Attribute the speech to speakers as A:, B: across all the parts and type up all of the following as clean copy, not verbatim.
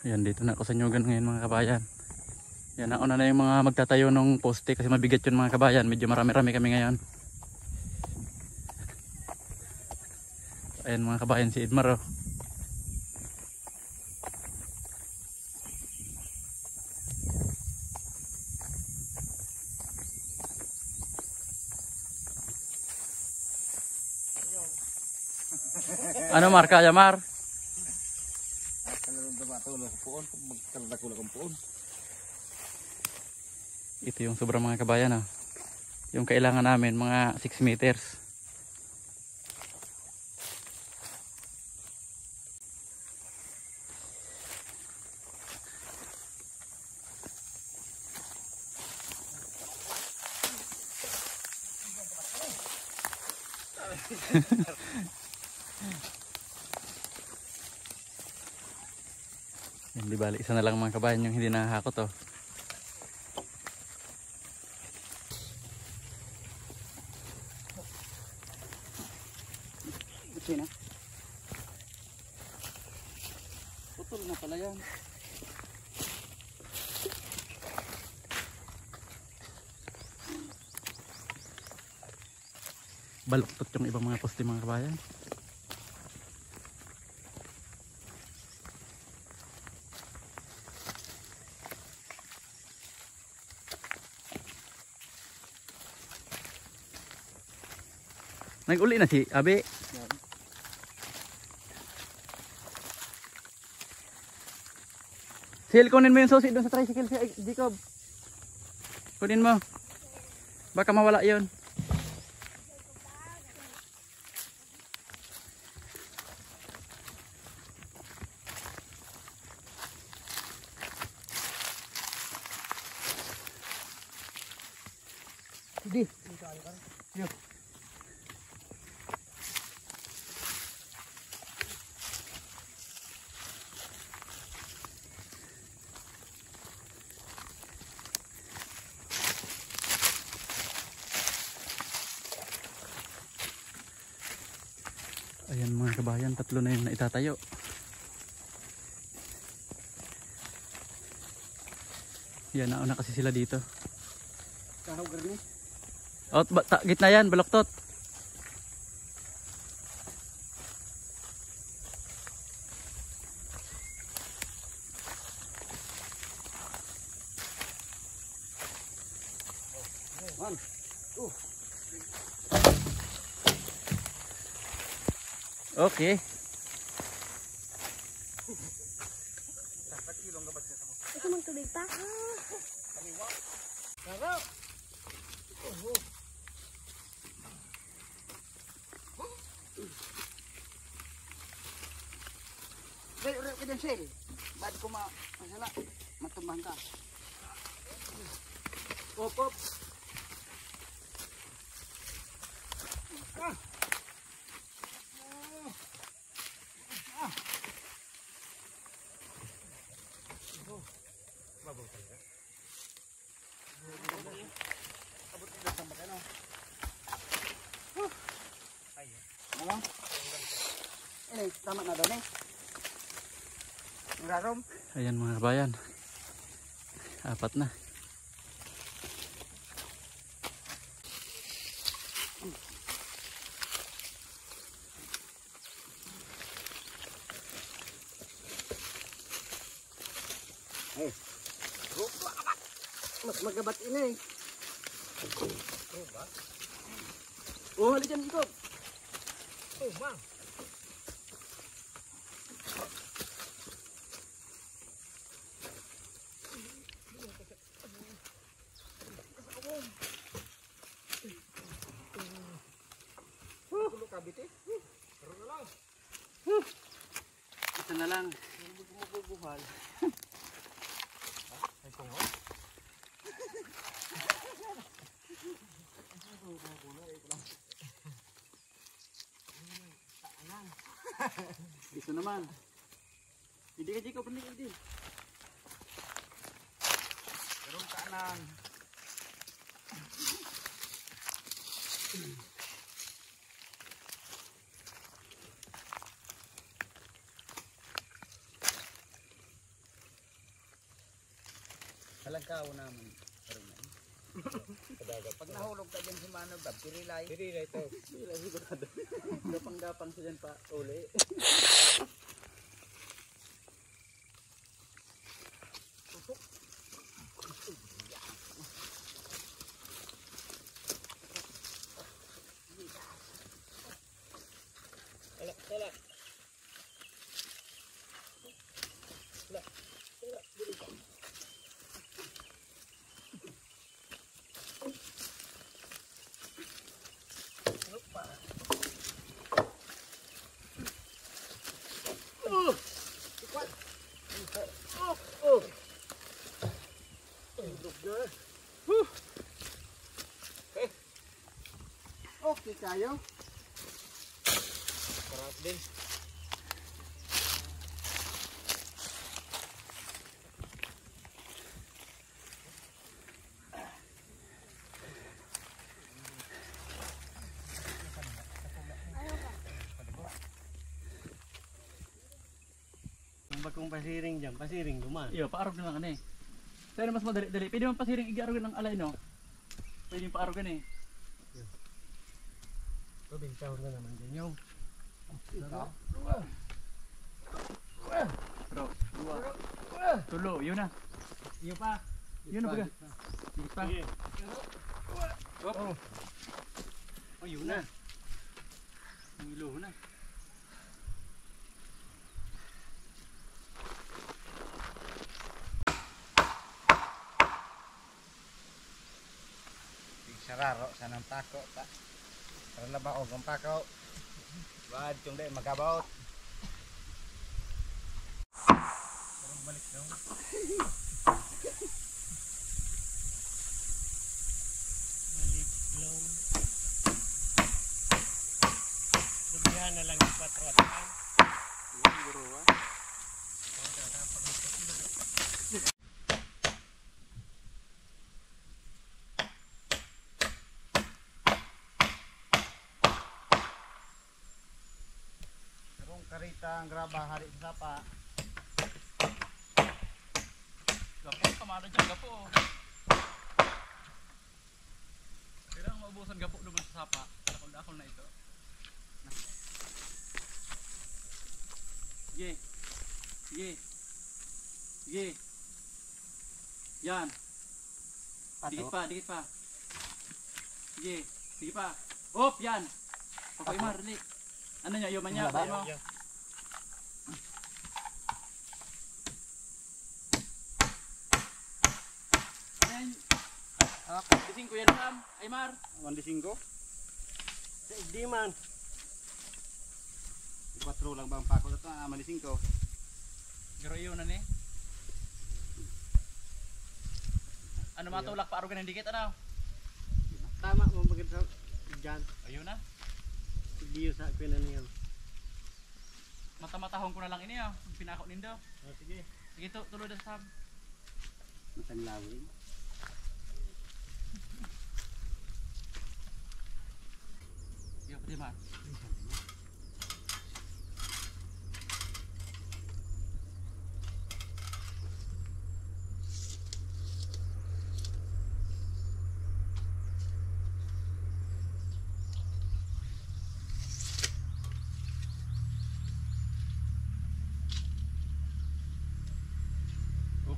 A: Ayan, dito na ako sa Nyugan ngayon mga kabayan. Yan, nauna na yung mga magtatayo ng poste kasi mabigat yun mga kabayan. Medyo marami-rami kami ngayon. Ayan mga kabayan, si Edmar oh. Ano Mar, kaya Mar? Ito yung sobrang mga kabayan ah. Yung kailangan namin mga 6 meters. Hindi bali, isa na lang mga kabayan yung hindi nakahakot oh. Na. Putol na pala yan. Baluktot yung ibang mga poste mga kabayan. Nag-uli na si Abe. Sil, kunin mo yung susi doon sa tricycle si Jacob. Kunin mo. Baka mawala yun. Hindi. Yun. Ayan mga kabayan, tatlo na yung naitatayo. Yan, nauna kasi sila dito.
B: Kahugar ni?
A: Oh, gitna yan, baluktot.
B: One, two.
A: Okay.
C: Ito mang tubig pa.
B: Karo. Ulit ka din, Sil. Ba't ko masala? Matumbang ka. Op, op. Ah. Ini tamat na doon eh. Ngarom.
A: Ayan mga kabayan. Apat na.
B: Eh. Mas magabat ini. Oh, halika dyan, Jacob. Oh, ma.
A: Ito na lang.
B: Bumubuhal. Ay, tungo.
A: Ito naman. Hindi ka Jacob, hindi ka din.
B: Garong kanan. Halangkaw naman. Pag nahulog ka dyan si Mano, Brad, pirilay. Pirilay to. Pirilay sigurado. Gapang-gapang siya dyan pa uli. Okay kayo. Sarap din.
D: Kung pasiring dyan, pasiring duman.
A: Iyo, paarog na lang ano eh. Sa'yo na mas madali-dali. Pwede mo pasiring i-arog ng alay, no? Pwede yung paarog eh.
D: Ito, bintahon na naman din yung.
A: Bro, dua. Tulo, yun na.
D: Iyo pa.
A: Yun na baga. Sige pa.
D: Sige.
A: Oh. Oh, yun na. Ang ilo na.
B: Sararo sa nang pako ta. Para labaog ang pako. Wad yung day magabaot. Balik daw.
D: Balik daw. Dugyan na lang yung 4 at
B: Siguro wa. Karita ang graba hari sa sapa.
A: Gapo, kamada dyan, gapo. Kailangan maubusan gapo naman sa sapa. Dakol-dakol na ito. Sige. Sige. Sige. Yan. Dikit pa, dikit pa. Sige. Sige pa. Op, yan. Papaimar, dali. Ano niya, yuman niya, papain mo. Dising ko yan, Sam. Aymar.
B: 1.5.
D: Sa igdi man.
B: 4 lang ba ang pako ito? 1.5.
A: Pero yun na ni. Ano matulak pa arugan ng dikit, ano?
D: Tama mo bagay sa dyan.
A: Ayun na.
D: Igdi sa akin na niya.
A: Mata-matahong ko na lang ini, ah. Pinako nindo.
D: Sige.
A: Sige, tuloy na, Sam.
B: Matang lawin.
A: Sige, pati ma.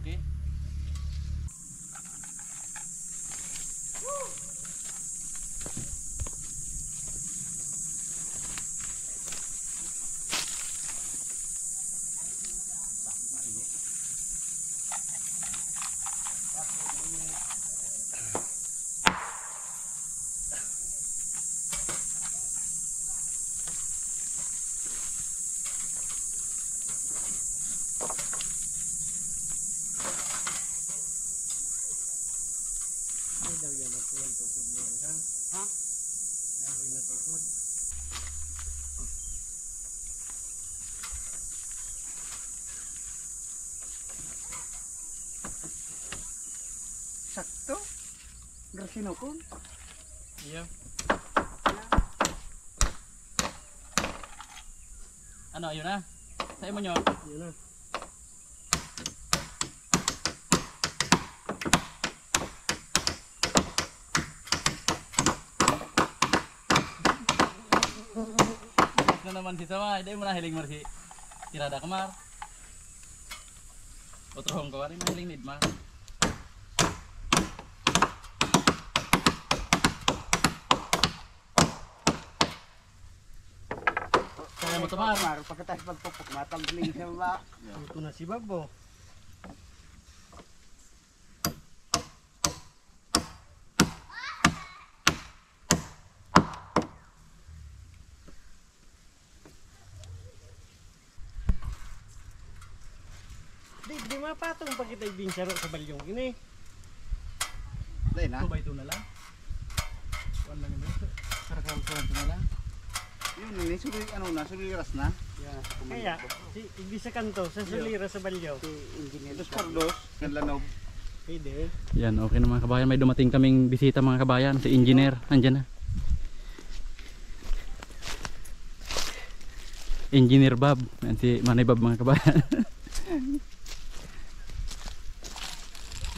A: Okay.
D: Ay daw yan ang tuwan tukod mo. Ha? Dahoy na tukod.
B: Sakto. Grasino ko.
A: Iya. Ano, ayun na. Sa'yo mo nyo.
D: Yun na.
A: na naman si Samay. Dahil mo na hiling mar si Tirada Kamar. Otro hong kawari mahiling need mar. Kaya mo Tamar.
B: Pagkatapos pagpupok, matambling siya ba?
D: Ito na si Babo. Di mapatong pa kita ibinsaro sa balyong ini.
B: Dahil na.
A: Ito ba ito na lang? Kuan lang yun. Karakam ko ito na lang.
B: Yun, ini suli, ano na, suliras na.
D: Kaya, si ibisa kanto sa sulira sa balyaw.
B: Dos por dos, nanlanaw.
D: Pwede.
A: Yan, okay na mga kabayan. May dumating kaming bisita mga kabayan. Si engineer, nandyan na. Engineer Bob. Yan si Manay Bob mga kabayan.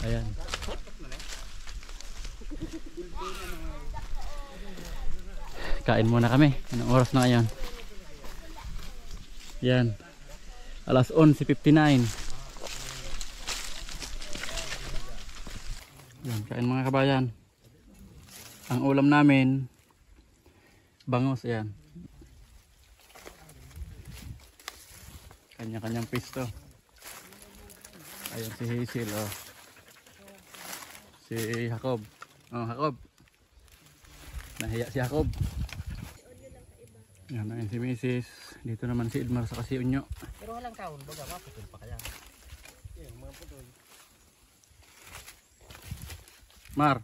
A: Ayan. Kain muna kami. Anong oras na ngayon? Yan. Alas 11:59. Yan, kain mga kabayan. Ang ulam namin bangos, ayan. Kanya-kanyang pisto. Ayan si Hazel, oh. Si Jacob. Oh, Jacob. Nahiya si Jacob. Yan, ayan si Mrs. Dito naman si Edmar sa kasi Unyo.
B: Pero walang kaon, baga maputol pa kaya.
D: Mga putol.
A: Mar.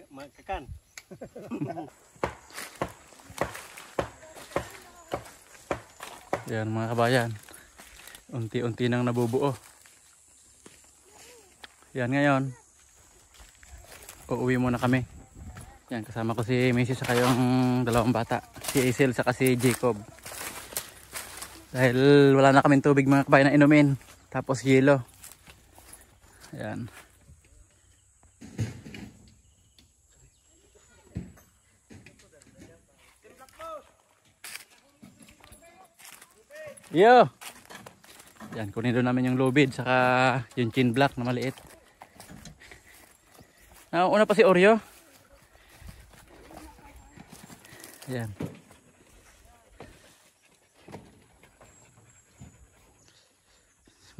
D: Magkakan.
A: Yan mga kabayan. Unti-unti nang nabubuo. Yan ngayon. Uuwi muna kami. Yan, kasama ko si Mrs. saka yung dalawang bata. Si Hazel saka si Jacob. Dahil wala na kaming tubig mga kabayan na inumin. Tapos yelo. Ayan. Yo! Yan, kunin doon namin yung lubid saka yung chin block na maliit. Una pa si Oreo. Yan.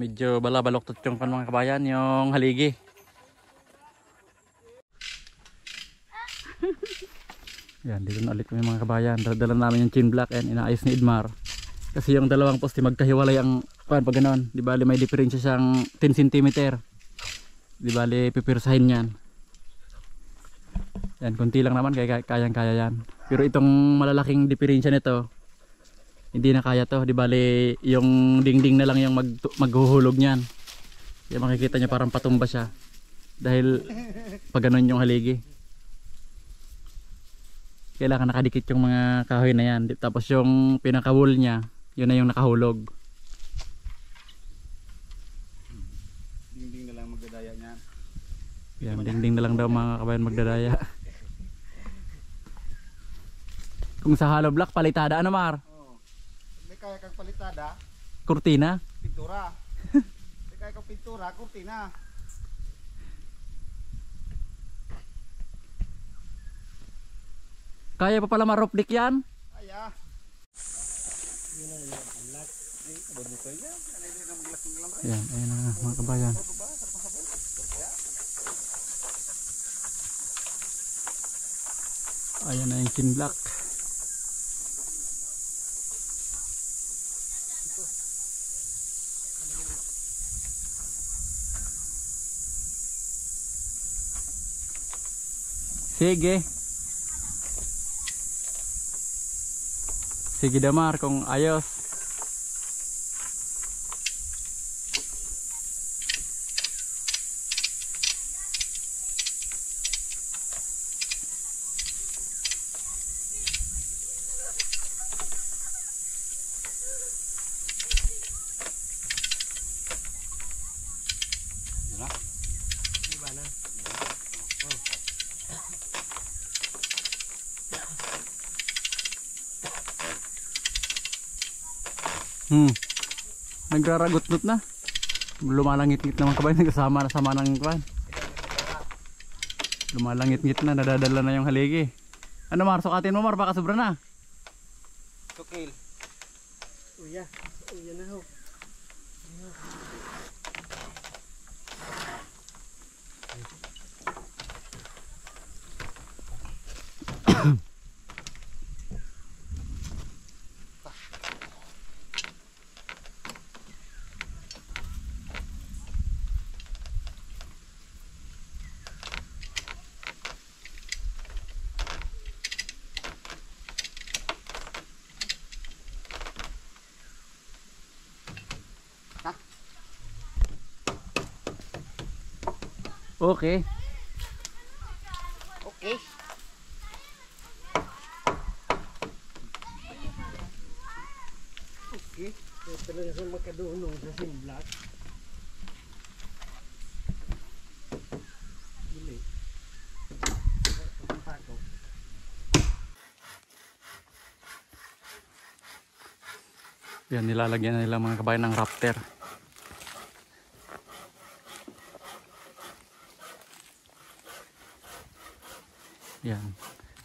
A: Medyo balabaloktot yung mga kabayan, yung haligi. Yan, dito na ulit kami mga kabayan. Dala namin yung chin block and inaayos ni Edmar. Kasi yung dalawang poste magkahiwalay ang pag ganoon. Di bali may diferensya siyang 10 cm. Di bali pipirsahin yan. Yan, konti lang naman kaya kayang-kaya yan. Pero itong malalaking diferensya nito, hindi na kaya to. Di bali yung dingding na lang yung maghuhulog niyan. Kaya makikita niyo parang patumba siya. Dahil pag ganoon yung haligi. Kailangan nakadikit yung mga kahoy na yan. Tapos yung pinaka-wool niya, yun na yung nakahulog.
B: Dingding na lang magdadaya niyan.
A: Yan, dingding na lang daw mga kabayan magdadaya. Kung sa hollow block, palitada ano Mar?
B: Oh. May kaya kang palitada,
A: Kurtina?
B: pintura. May kaya kang pintura, kurtina.
A: Kaya pa pala maruplik yan?
B: Aya.
D: Yun na yung unlock.
A: Yan, ayun na mga kabayan. Ayan na yung chin block. Sige. Sige Damar kung ayos.
D: Di ba na?
A: Nagraragot-not na. Lumalangit-ngit naman kabayan. Nagkasama na sama ng kabayan. Lumalangit-ngit na. Nadadala na yung haligi. Ano Mar? Sukatin mo Mar. Baka sobra na.
B: Sukil.
D: Uya. Uya na ho.
A: Okay.
B: Okay.
D: Okay. Kaya talaga sa makadunong sa simblak. Dili. Ang pako.
A: Yan, nilalagyan na nila mga kabayan ng rafter. Yan.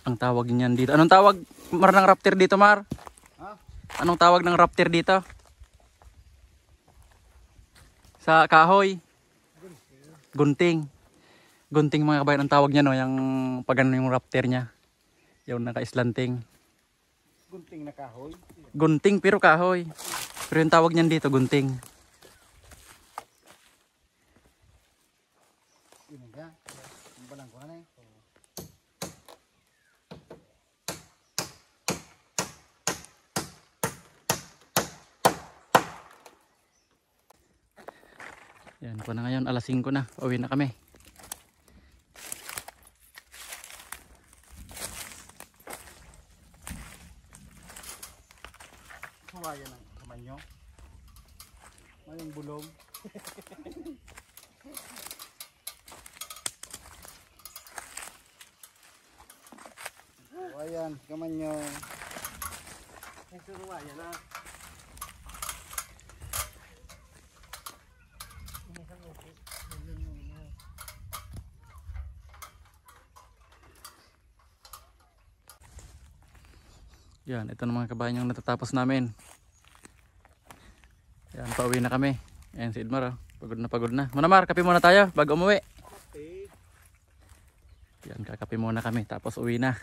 A: Ang tawag niyan dito. Anong tawag Mar ng rafter dito, Mar?
B: Ha?
A: Anong tawag ng rafter dito? Sa kahoy. Gunting. Gunting mga kabayan ang tawag niya no, yung pag ano yung rafter niya. Yung naka-islanting.
B: Gunting na kahoy.
A: Gunting pero kahoy. Pero yung tawag niyan dito, gunting.
B: Ini ka. Ang balang ko na eh.
A: Yan po na ngayon, alas 5 na. Uwi na kami.
B: Huwaya ng kamay nyo. Mayong bulong. Huwayan, kamay nyo.
D: Ay, suruwayan na. Ini sa okay.
A: Yan, ito na mga kabayan yung natatapos namin. Yan, pauwi na kami. Yan si Idmar, oh. Pagod na pagod na. Muna Mar, kape muna tayo bago umuwi.
D: Okay.
A: Yan, kakape muna kami tapos uwi na.